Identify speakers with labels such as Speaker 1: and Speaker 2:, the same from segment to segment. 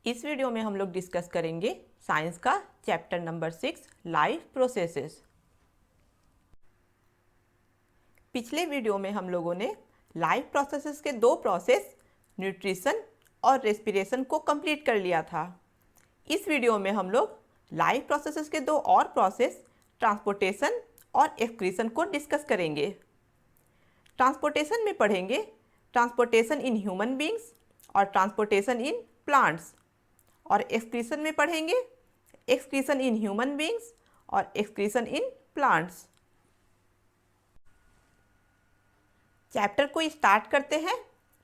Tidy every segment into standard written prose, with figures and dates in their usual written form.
Speaker 1: इस वीडियो में हम लोग डिस्कस करेंगे साइंस का चैप्टर नंबर 6 लाइफ प्रोसेसेस। पिछले वीडियो में हम लोगों ने लाइफ प्रोसेसेस के दो प्रोसेस न्यूट्रिशन और रेस्पिरेशन को कंप्लीट कर लिया था। इस वीडियो में हम लोग लाइफ प्रोसेसेस के दो और प्रोसेस ट्रांसपोर्टेशन और एक्सक्रीशन को डिस्कस करेंगे। ट्रांसपोर्टेशन में पढ़ेंगे ट्रांसपोर्टेशन इन ह्यूमन बींग्स और ट्रांसपोर्टेशन इन प्लांट्स, और एक्सक्रीशन में पढ़ेंगे एक्सक्रीशन इन ह्यूमन बींग्स और एक्सक्रीशन इन प्लांट्स। चैप्टर को स्टार्ट करते हैं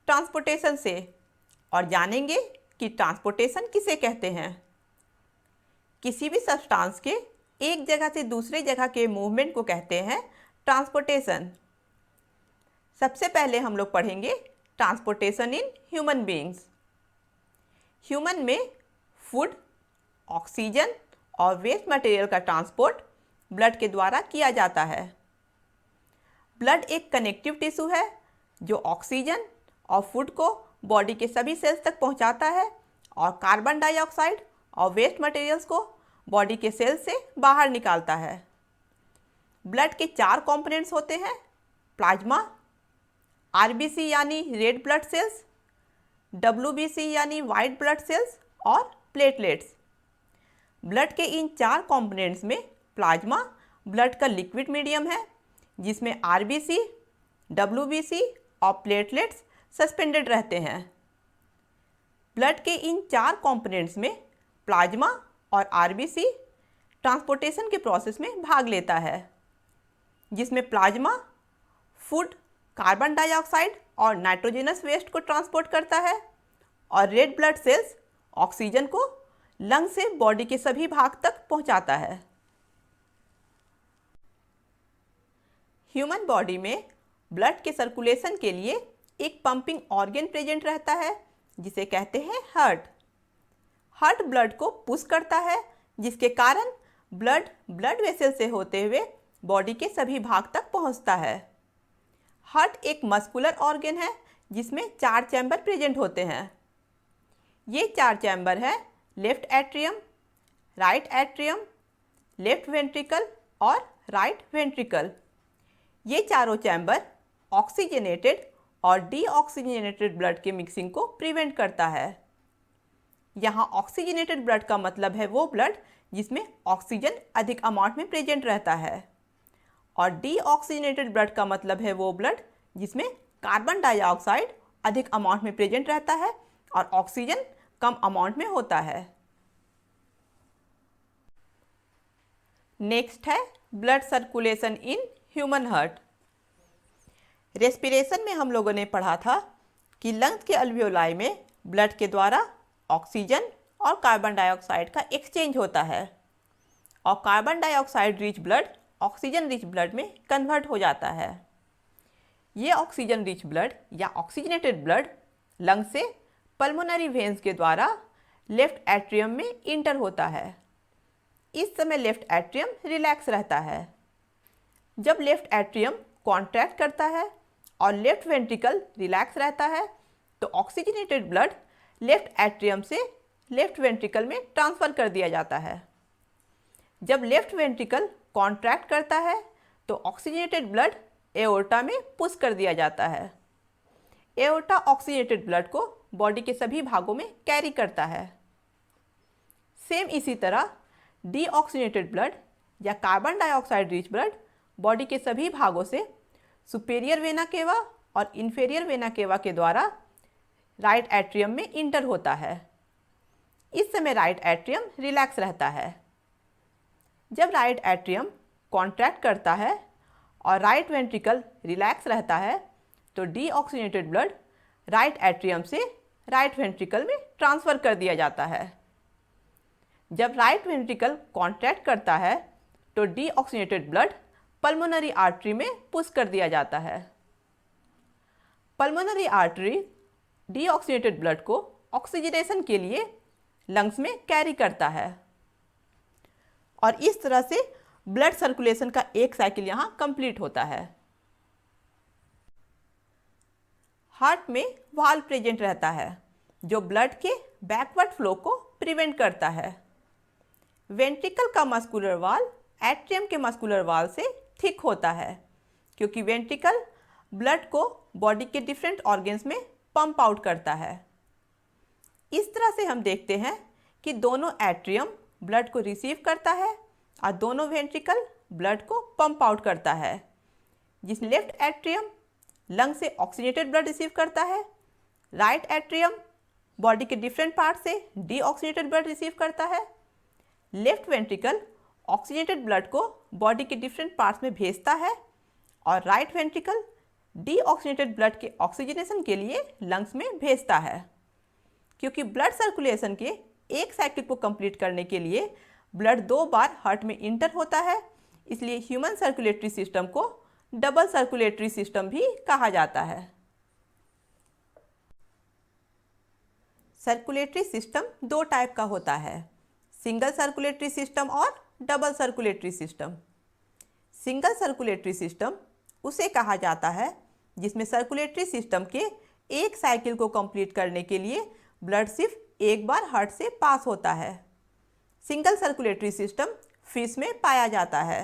Speaker 1: ट्रांसपोर्टेशन से और जानेंगे कि ट्रांसपोर्टेशन किसे कहते हैं। किसी भी सब्सटेंस के एक जगह से दूसरे जगह के मूवमेंट को कहते हैं ट्रांसपोर्टेशन। सबसे पहले हम लोग पढ़ेंगे transportation in human beings. Human में फूड, ऑक्सीजन और वेस्ट मटेरियल का ट्रांसपोर्ट ब्लड के द्वारा किया जाता है। ब्लड एक कनेक्टिव टिश्यू है जो ऑक्सीजन और फूड को बॉडी के सभी सेल्स तक पहुंचाता है और कार्बन डाइऑक्साइड और वेस्ट मटेरियल्स को बॉडी के सेल्स से बाहर निकालता है। ब्लड के 4 कंपोनेंट्स होते हैं: प्लाज्मा, आरबीसी यानी रेड ब्लड सेल्स, डब्ल्यूबीसी यानी वाइट ब्लड सेल्स और प्लेटलेट्स। ब्लड के इन 4 कंपोनेंट्स में प्लाज्मा ब्लड का लिक्विड मीडियम है जिसमें आरबीसी, डब्ल्यूबीसी और प्लेटलेट्स सस्पेंडेड रहते हैं। ब्लड के इन 4 कंपोनेंट्स में प्लाज्मा और आरबीसी ट्रांसपोर्टेशन के प्रोसेस में भाग लेता है, जिसमें प्लाज्मा फूड, कार्बन डाइऑक्साइड और नाइट्रोजनस वेस्ट को ट्रांसपोर्ट करता है और रेड ब्लड सेल्स ऑक्सीजन को लंग से बॉडी के सभी भाग तक पहुंचाता है। ह्यूमन बॉडी में ब्लड के सर्कुलेशन के लिए एक पंपिंग ऑर्गन प्रेजेंट रहता है जिसे कहते हैं हार्ट। हार्ट ब्लड को पुश करता है जिसके कारण ब्लड वेसल से होते हुए बॉडी के सभी भाग तक पहुंचता है। हार्ट एक मस्कुलर ऑर्गन है जिसमें 4 चैम्बर प्रेजेंट होते हैं। ये 4 चैम्बर हैं left atrium, right atrium, left ventricle और राइट वेंट्रिकल। ये चारों चैम्बर ऑक्सीजनेटेड और डीऑक्सीजनेटेड ब्लड के मिक्सिंग को प्रिवेंट करता है। यहाँ ऑक्सीजनेटेड ब्लड का मतलब है वो ब्लड जिसमें ऑक्सीजन अधिक अमाउंट में प्रेजेंट रहता है, और डीऑक्सीजनेटेड ब्लड का मतलब है वो ब्लड जिसमें कार्बन डाइऑक्साइड अधिक अमाउंट में प्रेजेंट रहता है और ऑक्सीजन कम अमाउंट में होता है। नेक्स्ट है blood circulation in human heart. Respiration में हम लोगों ने पढ़ा था कि लंग्स के अल्वियोलाई में ब्लड के द्वारा ऑक्सीजन और कार्बन डाइऑक्साइड का एक्सचेंज होता है और carbon dioxide rich blood oxygen rich blood में कन्वर्ट हो जाता है। ये ऑक्सीजन रिच ब्लड या ऑक्सीजनेटेड ब्लड लंग से पल्मोनरी वेन्स के द्वारा लेफ्ट एट्रियम में इंटर होता है। इस समय लेफ्ट एट्रियम रिलैक्स रहता है। जब लेफ्ट एट्रियम कॉन्ट्रैक्ट करता है और लेफ्ट वेंट्रिकल रिलैक्स रहता है तो ऑक्सीजनेटेड ब्लड लेफ्ट एट्रियम से लेफ्ट वेंट्रिकल में ट्रांसफ़र कर दिया जाता है। जब लेफ्ट वेंट्रिकल कॉन्ट्रैक्ट करता है तो ऑक्सीजनेटेड ब्लड एओर्टा में पुश कर दिया जाता है। एओर्टा ऑक्सीजनेटेड ब्लड को बॉडी के सभी भागों में कैरी करता है। सेम इसी तरह डीऑक्सीजनेटेड ब्लड या carbon dioxide rich blood body के सभी भागों से सुपेरियर वेना केवा और इन्फेरियर वेना केवा के द्वारा राइट एट्रियम में इंटर होता है। इस समय राइट एट्रियम रिलैक्स रहता है। जब राइट एट्रियम कॉन्ट्रैक्ट करता है और राइट वेंट्रिकल रिलैक्स रहता है तो डीऑक्सीजनेटेड ब्लड राइट एट्रियम से राइट वेंट्रिकल में ट्रांसफ़र कर दिया जाता है। जब राइट वेंट्रिकल कॉन्ट्रैक्ट करता है तो डीऑक्सीजनेटेड ब्लड पल्मोनरी आर्टरी में पुश कर दिया जाता है। पल्मोनरी आर्टरी डीऑक्सीजनेटेड ब्लड को ऑक्सीजनेशन के लिए लंग्स में कैरी करता है और इस तरह से ब्लड सर्कुलेशन का एक साइकिल यहाँ कंप्लीट होता है। हार्ट में वाल्व प्रेजेंट रहता है जो ब्लड के बैकवर्ड फ्लो को प्रिवेंट करता है। वेंट्रिकल का मस्कुलर वाल एट्रियम के मस्कुलर वाल से थिक होता है क्योंकि वेंट्रिकल ब्लड को बॉडी के डिफरेंट ऑर्गन्स में पंप आउट करता है। इस तरह से हम देखते हैं कि दोनों एट्रियम ब्लड को रिसीव करता है और दोनों वेंट्रिकल ब्लड को पंप आउट करता है। जिस लेफ्ट एट्रियम लंग से ऑक्सीजनेटेड ब्लड रिसीव करता है, राइट एट्रियम बॉडी के डिफरेंट पार्ट से डीऑक्सीजनेटेड ब्लड रिसीव करता है। लेफ्ट वेंट्रिकल ऑक्सीजनेटेड ब्लड को बॉडी के डिफरेंट पार्ट्स में भेजता है और राइट वेंट्रिकल डीऑक्सीजनेटेड ब्लड के ऑक्सीजनेशन के लिए लंग्स में भेजता है। क्योंकि ब्लड सर्कुलेशन के एक साइकिल को कंप्लीट करने के लिए ब्लड 2 बार हार्ट में इंटर होता है, इसलिए ह्यूमन सर्कुलेटरी सिस्टम को डबल सर्कुलेटरी सिस्टम भी कहा जाता है। सर्कुलेटरी सिस्टम 2 टाइप का होता है, सिंगल सर्कुलेटरी सिस्टम और double circulatory system. Single circulatory system उसे कहा जाता है जिसमें सर्कुलेटरी सिस्टम के एक साइकिल को कंप्लीट करने के लिए ब्लड सिर्फ एक बार हार्ट से पास होता है। सिंगल सर्कुलेटरी सिस्टम फिश में पाया जाता है।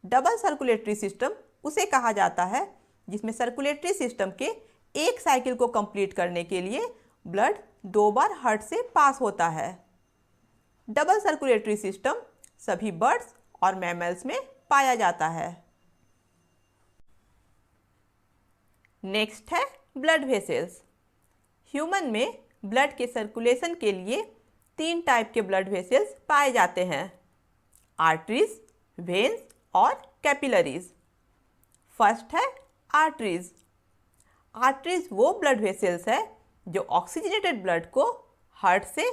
Speaker 1: डबल सर्कुलेटरी सिस्टम उसे कहा जाता है जिसमें सर्कुलेटरी सिस्टम के एक साइकिल को कंप्लीट करने के लिए ब्लड 2 बार हार्ट से पास होता है। डबल सर्कुलेटरी सिस्टम सभी बर्ड्स और मैमल्स में पाया जाता है। नेक्स्ट है ब्लड वेसल्स। ह्यूमन में ब्लड के सर्कुलेशन के लिए 3 टाइप के ब्लड वेसल्स पाए जाते हैं, आर्टरीज, वेन्स और कैपिलरीज। फर्स्ट है आर्टरीज। आर्टरीज वो ब्लड वेसल्स है जो ऑक्सीजनेटेड ब्लड को हार्ट से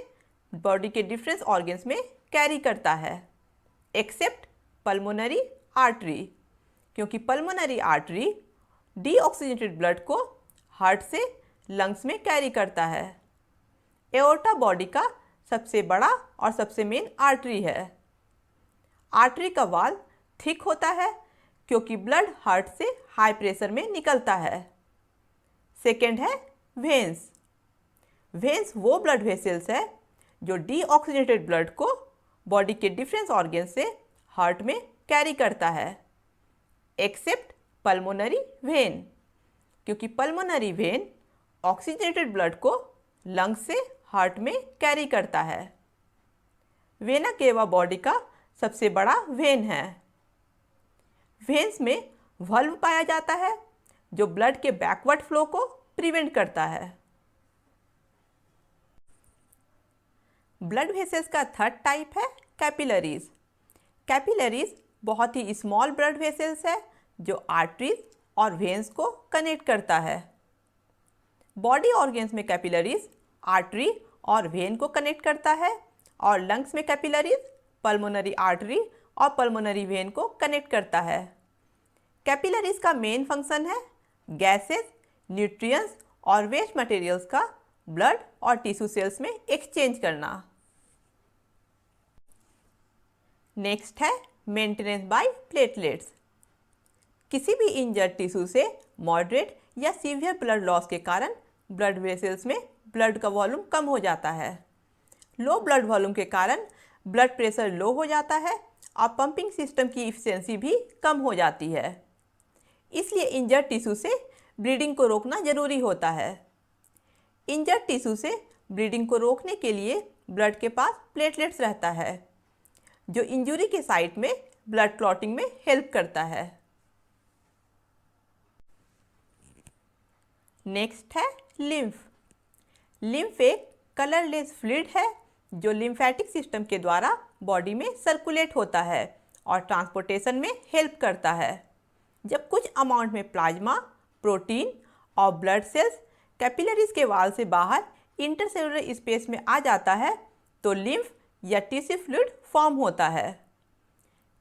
Speaker 1: बॉडी के डिफरेंट ऑर्गन्स में कैरी करता है, एक्सेप्ट पल्मोनरी आर्टरी, क्योंकि पल्मोनरी आर्टरी डीऑक्सीजनेटेड ब्लड को हार्ट से लंग्स में कैरी करता है। एओर्टा बॉडी का सबसे बड़ा और सबसे मेन आर्टरी है। आर्टरी का वाल थिक होता है क्योंकि ब्लड हार्ट से हाई प्रेशर में निकलता है। सेकेंड है वेन्स। वेन्स वो ब्लड वेसल्स है जो डीऑक्सीजनेटेड ब्लड को बॉडी के डिफरेंट ऑर्गन से हार्ट में कैरी करता है, एक्सेप्ट पल्मोनरी वेन, क्योंकि पल्मोनरी वेन ऑक्सीजनेटेड ब्लड को लंग्स से हार्ट में कैरी करता है। वेना केवा बॉडी का सबसे बड़ा वेन है। वेन्स में वल्व पाया जाता है जो ब्लड के बैकवर्ड फ्लो को प्रिवेंट करता है। ब्लड वेसल्स का थर्ड टाइप है कैपिलरीज। कैपिलरीज बहुत ही स्मॉल ब्लड वेसल्स है जो आर्टरीज और वेन्स को कनेक्ट करता है। बॉडी ऑर्गन्स में कैपिलरीज आर्टरी और वेन को कनेक्ट करता है और लंग्स में कैपिलरीज पल्मोनरी आर्टरी और पल्मोनरी वेन को कनेक्ट करता है। कैपिलरीज का मेन फंक्शन है गैसेस, न्यूट्रिएंट्स और वेस्ट मटेरियल्स का ब्लड और टिश्यू सेल्स में एक्सचेंज करना। नेक्स्ट है मेंटेनेंस बाय प्लेटलेट्स। किसी भी इंजर्ड टिश्यू से मॉडरेट या सीवियर ब्लड लॉस के कारण ब्लड वेसल्स में ब्लड का वॉल्यूम कम हो जाता है। लो ब्लड वॉल्यूम के कारण ब्लड प्रेशर लो हो जाता है और पंपिंग सिस्टम की इफिशिएंसी भी कम हो जाती है। इसलिए इंजर्ड टिश्यू से ब्लीडिंग को रोकना जरूरी होता है। इंजर्ड टिश्यू से ब्लीडिंग को रोकने के लिए ब्लड के पास प्लेटलेट्स रहता है जो इंजरी के साइट में ब्लड क्लॉटिंग में हेल्प करता है। नेक्स्ट है लिम्फ। लिम्फ एक कलरलेस फ्लूइड है जो लिम्फेटिक सिस्टम के द्वारा बॉडी में सर्कुलेट होता है और ट्रांसपोर्टेशन में हेल्प करता है। जब कुछ अमाउंट में प्लाज्मा, प्रोटीन और ब्लड सेल्स कैपिलरीज के वाल से बाहर इंटरसेलुलर स्पेस में आ जाता है तो लिम्फ या टिश्यू फ्लूइड फॉर्म होता है।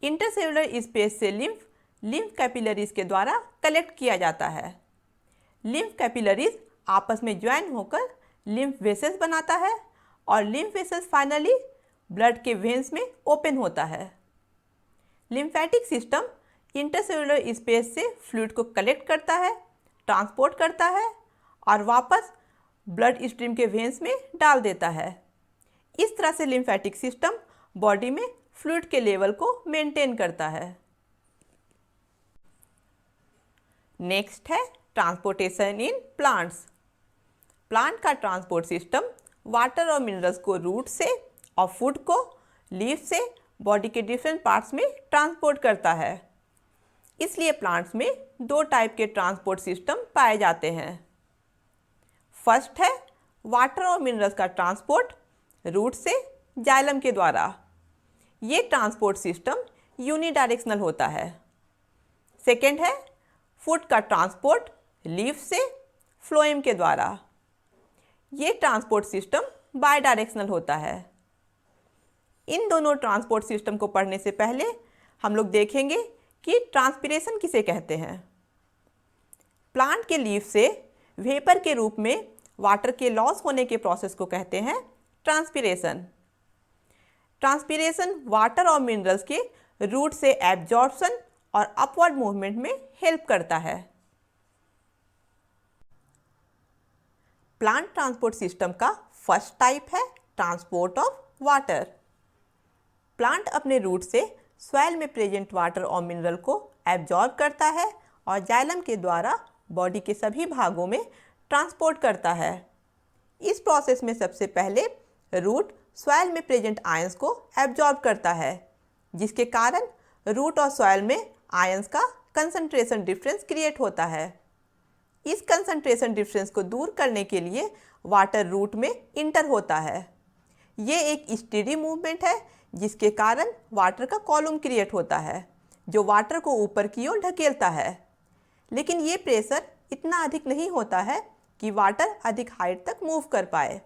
Speaker 1: इंटरसेलुलर स्पेस से लिम्फ कैपिलरीज के द्वारा कलेक्ट किया जाता है। लिम्फ कैपिलरीज आपस में ज्वाइन होकर लिम्फ वेसल्स बनाता है और लिम्फ वेसल्स फाइनली ब्लड के वेन्स में ओपन होता है। लिम्फेटिक सिस्टम इंटरसेलुलर स्पेस से फ्लूइड को कलेक्ट करता है, ट्रांसपोर्ट करता है और वापस ब्लड स्ट्रीम के वेन्स में डाल देता है। इस तरह से लिम्फेटिक सिस्टम बॉडी में फ्लूइड के लेवल को मेंटेन करता है। नेक्स्ट है ट्रांसपोर्टेशन इन प्लांट्स। प्लांट का ट्रांसपोर्ट सिस्टम वाटर और मिनरल्स को रूट से और फूड को लीफ से बॉडी के डिफरेंट पार्ट्स में ट्रांसपोर्ट करता है। इसलिए प्लांट्स में दो टाइप के ट्रांसपोर्ट सिस्टम पाए जाते हैं। फर्स्ट है वाटर और मिनरल्स का ट्रांसपोर्ट रूट से जाइलम के द्वारा। ये ट्रांसपोर्ट सिस्टम यूनिडायरेक्शनल होता है। सेकेंड है फूड का ट्रांसपोर्ट लीफ से फ्लोएम के द्वारा। ये ट्रांसपोर्ट सिस्टम बाय डायरेक्शनल होता है। इन दोनों ट्रांसपोर्ट सिस्टम को पढ़ने से पहले हम लोग देखेंगे कि ट्रांसपिरेशन किसे कहते हैं। प्लांट के लीफ से वेपर के रूप में वाटर के लॉस होने के प्रोसेस को कहते हैं ट्रांसपिरेशन। ट्रांसपिरेशन वाटर और मिनरल्स के रूट से एब्जॉर्प्शन और अपवर्ड मूवमेंट में हेल्प करता है। प्लांट ट्रांसपोर्ट सिस्टम का फर्स्ट टाइप है ट्रांसपोर्ट ऑफ वाटर। प्लांट अपने रूट से सॉइल में प्रेजेंट वाटर और मिनरल को एब्जॉर्ब करता है और जाइलम के द्वारा बॉडी के सभी भागों में ट्रांसपोर्ट करता है। इस प्रोसेस में सबसे पहले रूट सॉइल में प्रेजेंट आयंस को एब्जॉर्ब करता है, जिसके कारण रूट और सॉइल में आयंस का कंसंट्रेशन डिफरेंस क्रिएट होता है। इस कंसंट्रेशन डिफरेंस को दूर करने के लिए वाटर रूट में इंटर होता है। ये एक स्टेडी मूवमेंट है, जिसके कारण वाटर का कॉलम क्रिएट होता है, जो वाटर को ऊपर की ओर ढकेलता है। लेकिन ये प्रेशर इतना अधिक नहीं होता है कि वाटर अधिक हाइट तक मूव कर पाए।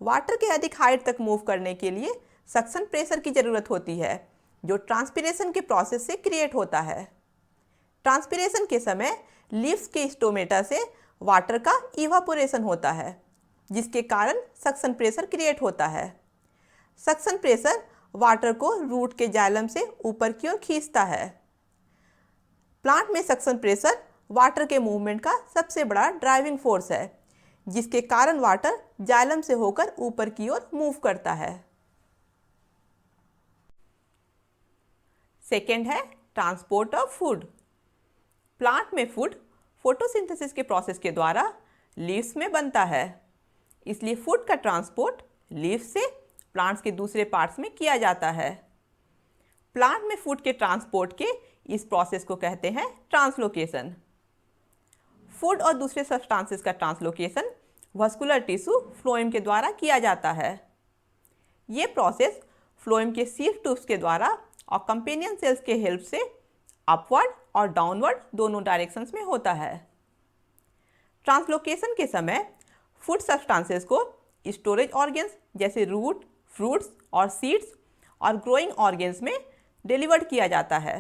Speaker 1: वाटर के अधिक हाइट तक मूव करने के लिए सक्शन प्रेशर की ज़रूरत होती है, जो ट्रांसपिरेशन के प्रोसेस से क्रिएट होता है। ट्रांसपिरेशन के समय लीव्स के स्टोमेटा से वाटर का इवापोरेशन होता है, जिसके कारण सक्शन प्रेशर क्रिएट होता है। सक्शन प्रेशर वाटर को रूट के जाइलम से ऊपर की ओर खींचता है। प्लांट में सक्शन प्रेशर वाटर के मूवमेंट का सबसे बड़ा ड्राइविंग फोर्स है, जिसके कारण वाटर जाइलम से होकर ऊपर की ओर मूव करता है। सेकेंड है ट्रांसपोर्ट ऑफ फूड। प्लांट में फूड फोटोसिंथेसिस के प्रोसेस के द्वारा लीव्स में बनता है, इसलिए फूड का ट्रांसपोर्ट लीफ से प्लांट्स के दूसरे पार्ट्स में किया जाता है। प्लांट में फूड के ट्रांसपोर्ट के इस प्रोसेस को कहते हैं ट्रांसलोकेशन। फूड और दूसरे सब्सटेंसेस का ट्रांसलोकेशन वस्कुलर टिश्यू फ्लोएम के द्वारा किया जाता है। ये प्रोसेस फ्लोएम के सीव ट्यूब्स के द्वारा और कंपेनियन सेल्स के हेल्प से अपवर्ड और डाउनवर्ड दोनों डायरेक्शंस में होता है। ट्रांसलोकेशन के समय फूड सब्सटेंसेस को स्टोरेज ऑर्गन्स जैसे रूट, फ्रूट्स और सीड्स और ग्रोइंग ऑर्गन्स में डिलीवर्ड किया जाता है।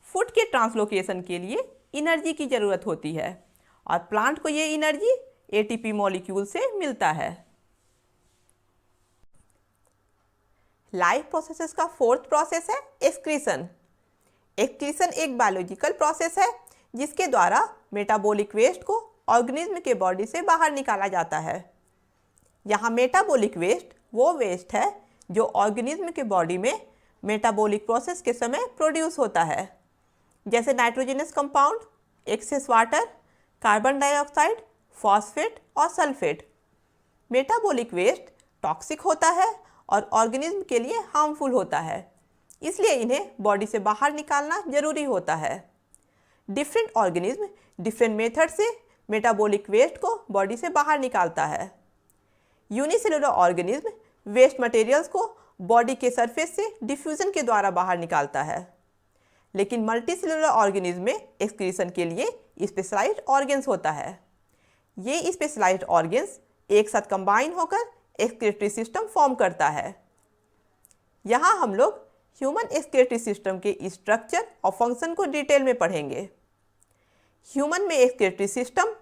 Speaker 1: फूड के ट्रांसलोकेशन के लिए एनर्जी की ज़रूरत होती है और प्लांट को ये एनर्जी एटीपी मॉलिक्यूल से मिलता है। लाइफ प्रोसेसेस का फोर्थ प्रोसेस है एक्सक्रीशन। एक्सक्रीशन एक बायोलॉजिकल प्रोसेस है जिसके द्वारा मेटाबॉलिक वेस्ट को ऑर्गेनिज्म के बॉडी से बाहर निकाला जाता है। यहाँ मेटाबॉलिक वेस्ट वो वेस्ट है जो ऑर्गेनिज्म के बॉडी में मेटाबॉलिक प्रोसेस के समय प्रोड्यूस होता है, जैसे nitrogenous compound, excess water, carbon dioxide, phosphate और सल्फेट। मेटाबॉलिक वेस्ट टॉक्सिक होता है और ऑर्गेनिज्म के लिए हार्मफुल होता है, इसलिए इन्हें बॉडी से बाहर निकालना जरूरी होता है। डिफरेंट ऑर्गेनिज्म डिफरेंट मेथड से मेटाबॉलिक वेस्ट को बॉडी से बाहर निकालता है। यूनिसेलुलर ऑर्गेनिज्म वेस्ट मटेरियल्स को बॉडी के सरफेस से डिफ्यूजन के द्वारा बाहर निकालता है, लेकिन मल्टीसेलुलर ऑर्गेनिज्म में एक्सक्रीशन के लिए स्पेशलाइज्ड ऑर्गन्स होता है। ये स्पेशलाइज्ड ऑर्गन्स एक साथ कंबाइन होकर एक्सक्रीटरी सिस्टम फॉर्म करता है। यहाँ हम लोग ह्यूमन एक्सक्रीटरी सिस्टम के स्ट्रक्चर और फंक्शन को डिटेल में पढ़ेंगे। ह्यूमन में एक्सक्रीटरी सिस्टम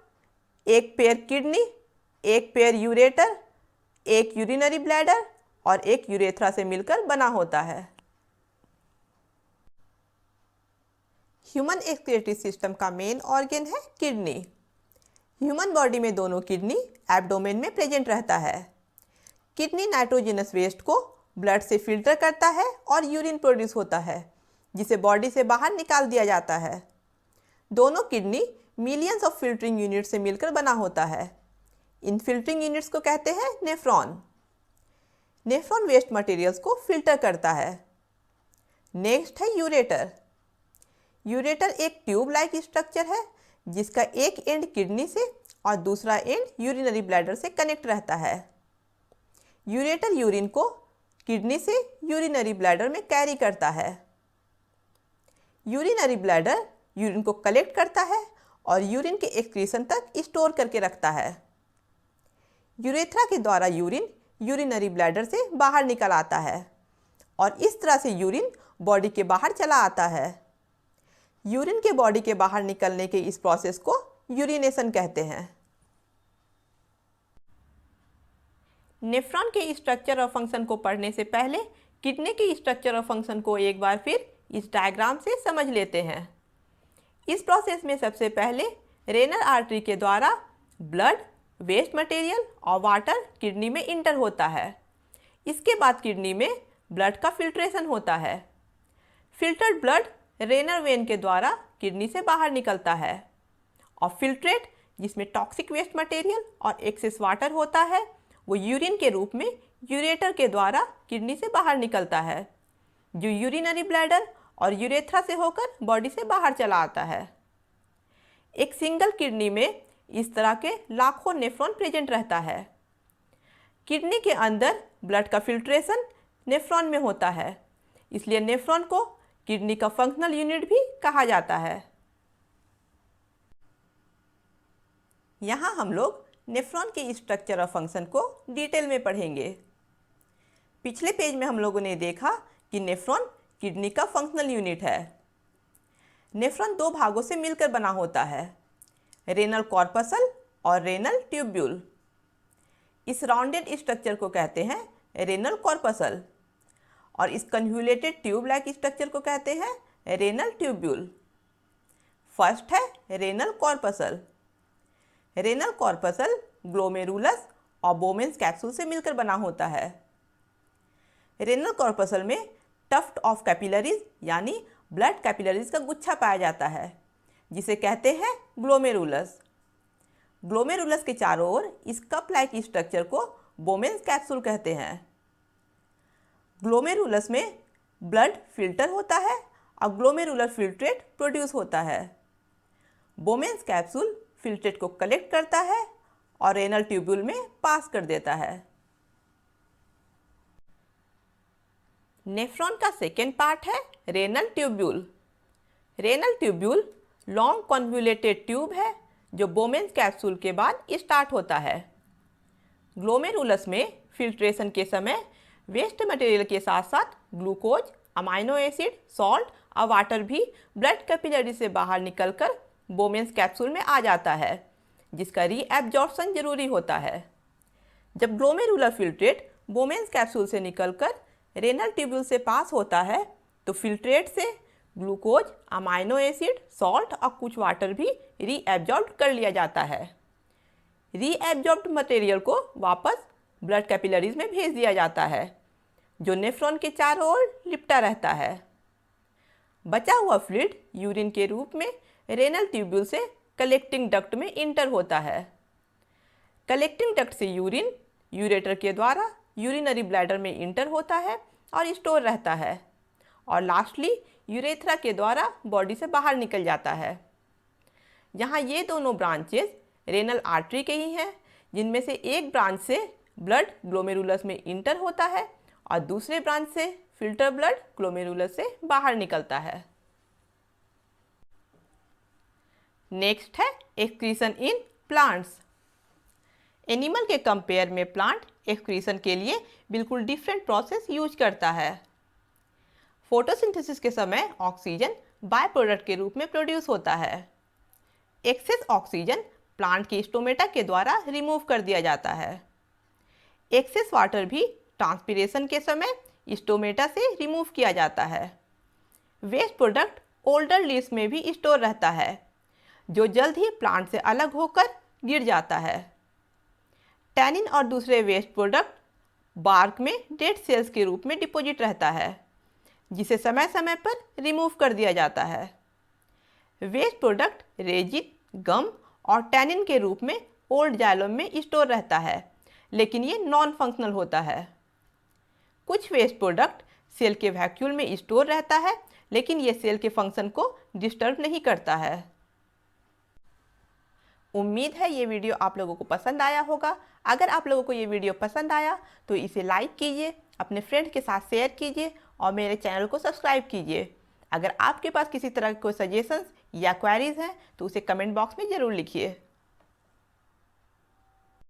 Speaker 1: एक पेयर किडनी, एक पेयर यूरेटर, एक यूरिनरी ब्लैडर और एक यूरेथ्रा से मिलकर बना होता है। ह्यूमन एक्सक्रीटरी सिस्टम का मेन ऑर्गन है किडनी। ह्यूमन बॉडी में दोनों किडनी एब्डोमेन में प्रेजेंट रहता है। किडनी नाइट्रोजनस वेस्ट को ब्लड से फिल्टर करता है और यूरिन प्रोड्यूस होता है, जिसे बॉडी से बाहर निकाल दिया जाता है। दोनों kidney millions of filtering unit से मिलकर बना होता है। इन फिल्टरिंग यूनिट्स को कहते हैं नेफ्रॉन। नेफ्रॉन वेस्ट मटेरियल्स को फिल्टर करता है। नेक्स्ट है यूरेटर। यूरेटर एक ट्यूब लाइक स्ट्रक्चर है जिसका एक एंड किडनी से और दूसरा एंड यूरिनरी ब्लैडर से कनेक्ट रहता है। यूरेटर यूरिन को किडनी से यूरिनरी ब्लैडर में कैरी करता है। यूरिनरी ब्लैडर यूरिन को कलेक्ट करता है और यूरिन के एक्सक्रीशन तक स्टोर करके रखता है। यूरेथ्रा के द्वारा यूरिन यूरिनरी ब्लैडर से बाहर निकल आता है और इस तरह से यूरिन बॉडी के बाहर चला आता है। यूरिन के बॉडी के बाहर निकलने के इस प्रोसेस को यूरिनेशन कहते हैं। नेफ्रॉन के स्ट्रक्चर और फंक्शन को पढ़ने से पहले किडनी के स्ट्रक्चर और फंक्शन को एक बार फिर इस डायग्राम से समझ लेते हैं। इस प्रोसेस में सबसे पहले रेनल आर्टरी के द्वारा ब्लड, वेस्ट मटेरियल और वाटर किडनी में इंटर होता है। इसके बाद किडनी में ब्लड का फिल्ट्रेशन होता है। फिल्टर्ड ब्लड रेनल वेन के द्वारा किडनी से बाहर निकलता है और फिल्ट्रेट, जिसमें टॉक्सिक वेस्ट मटेरियल और एक्सेस वाटर होता है, वो यूरिन के रूप में यूरेटर के द्वारा किडनी से बाहर निकलता है, जो यूरिनरी ब्लैडर और यूरेथ्रा से होकर बॉडी से बाहर चला आता है। एक सिंगल किडनी में इस तरह के लाखों नेफ्रॉन प्रेजेंट रहता है। किडनी के अंदर ब्लड का फिल्ट्रेशन नेफ्रॉन में होता है, इसलिए नेफ्रॉन को किडनी का फंक्शनल यूनिट भी कहा जाता है। यहाँ हम लोग नेफ्रॉन के स्ट्रक्चर और फंक्शन को डिटेल में पढ़ेंगे। पिछले पेज में हम लोगों ने देखा कि नेफ्रॉन किडनी का फंक्शनल यूनिट है। नेफ्रॉन दो भागों से मिलकर बना होता है, रेनल कॉर्पसल और रेनल ट्यूब्यूल। इस राउंडेड स्ट्रक्चर को कहते हैं रेनल कॉर्पसल और इस कन्वोल्यूटेड ट्यूब लाइक स्ट्रक्चर को कहते हैं रेनल ट्यूब्यूल। फर्स्ट है renal corpuscle. Renal corpuscle glomerulus और बोमेन्स कैप्सूल से मिलकर बना होता है। रेनल कॉर्पसल में टफ्ट ऑफ कैपिलरीज यानी ब्लड कैपिलरीज का गुच्छा पाया जाता है, जिसे कहते हैं ग्लोमेरुलस। ग्लोमेरुलस के चारों ओर इस कप लाइक स्ट्रक्चर को बोमेन्स कैप्सूल कहते हैं। ग्लोमेरुलस में ब्लड फिल्टर होता है और ग्लोमेरुलर फिल्ट्रेट प्रोड्यूस होता है। बोमेन्स कैप्सूल फिल्ट्रेट को कलेक्ट करता है और रेनल ट्यूब्यूल में पास कर देता है। नेफ्रॉन का सेकेंड पार्ट है renal tubule. Renal tubule long convoluted tube है जो बोमेन्स कैप्सूल के बाद स्टार्ट होता है। ग्लोमेरुलस में फिल्ट्रेशन के समय वेस्ट मटेरियल के साथ साथ ग्लूकोज, अमाइनो एसिड, सॉल्ट और वाटर भी ब्लड कैपिलरी से बाहर निकलकर बोमेन्स कैप्सूल में आ जाता है, जिसका रीएब्जॉर्प्शन जरूरी होता है। जब ग्लोमेरुलर फिल्ट्रेट बोमेन्स कैप्सूल से निकलकर रेनल ट्यूब्यूल से पास होता है तो फिल्ट्रेट से ग्लूकोज, अमाइनो एसिड, सॉल्ट और कुछ वाटर भी रीएब्जॉर्ब कर लिया जाता है। रीएब्जॉर्ब्ड मटेरियल को वापस ब्लड कैपिलरीज में भेज दिया जाता है, जो नेफ्रॉन के चारों ओर लिपटा रहता है। बचा हुआ फ्लूइड यूरिन के रूप में रेनल ट्यूब्यूल से कलेक्टिंग डक्ट में इंटर होता है। कलेक्टिंग डक्ट से यूरिन यूरेटर के द्वारा यूरिनरी ब्लैडर में इंटर होता है और स्टोर रहता है, और लास्टली यूरेथ्रा के द्वारा बॉडी से बाहर निकल जाता है। यहाँ ये दोनों ब्रांचेस रेनल आर्टरी के ही हैं, जिनमें से एक ब्रांच से ब्लड ग्लोमेरुलस में इंटर होता है और दूसरे ब्रांच से फिल्टर ब्लड ग्लोमेरुलस से बाहर निकलता है। नेक्स्ट है एक्सक्रीशन इन प्लांट्स। एनिमल के कंपेयर में प्लांट एक्सक्रीशन के लिए बिल्कुल डिफरेंट प्रोसेस यूज करता है। फोटोसिंथेसिस के समय ऑक्सीजन बाय प्रोडक्ट के रूप में प्रोड्यूस होता है। एक्सेस ऑक्सीजन प्लांट के स्टोमेटा के द्वारा रिमूव कर दिया जाता है। एक्सेस वाटर भी ट्रांसपिरेशन के समय स्टोमेटा से रिमूव किया जाता है। वेस्ट प्रोडक्ट ओल्डर लीव्स में भी स्टोर रहता है, जो जल्द ही प्लांट से अलग होकर गिर जाता है। टैनिन और दूसरे वेस्ट प्रोडक्ट बार्क में डेड सेल्स के रूप में डिपॉजिट रहता है, जिसे समय समय पर रिमूव कर दिया जाता है। वेस्ट प्रोडक्ट रेजिन, गम और टैनिन के रूप में ओल्ड जाइलम में स्टोर रहता है, लेकिन ये नॉन फंक्शनल होता है। कुछ वेस्ट प्रोडक्ट सेल के वैक्यूल में स्टोर रहता है, लेकिन ये सेल के फंक्शन को डिस्टर्ब नहीं करता है। उम्मीद है ये वीडियो आप लोगों को पसंद आया होगा। अगर आप लोगों को ये वीडियो पसंद आया तो इसे लाइक कीजिए, अपने फ्रेंड के साथ शेयर कीजिए और मेरे चैनल को सब्सक्राइब कीजिए। अगर आपके पास किसी तरह के कोई सजेशंस या क्वेरीज हैं तो उसे कमेंट बॉक्स में ज़रूर लिखिए।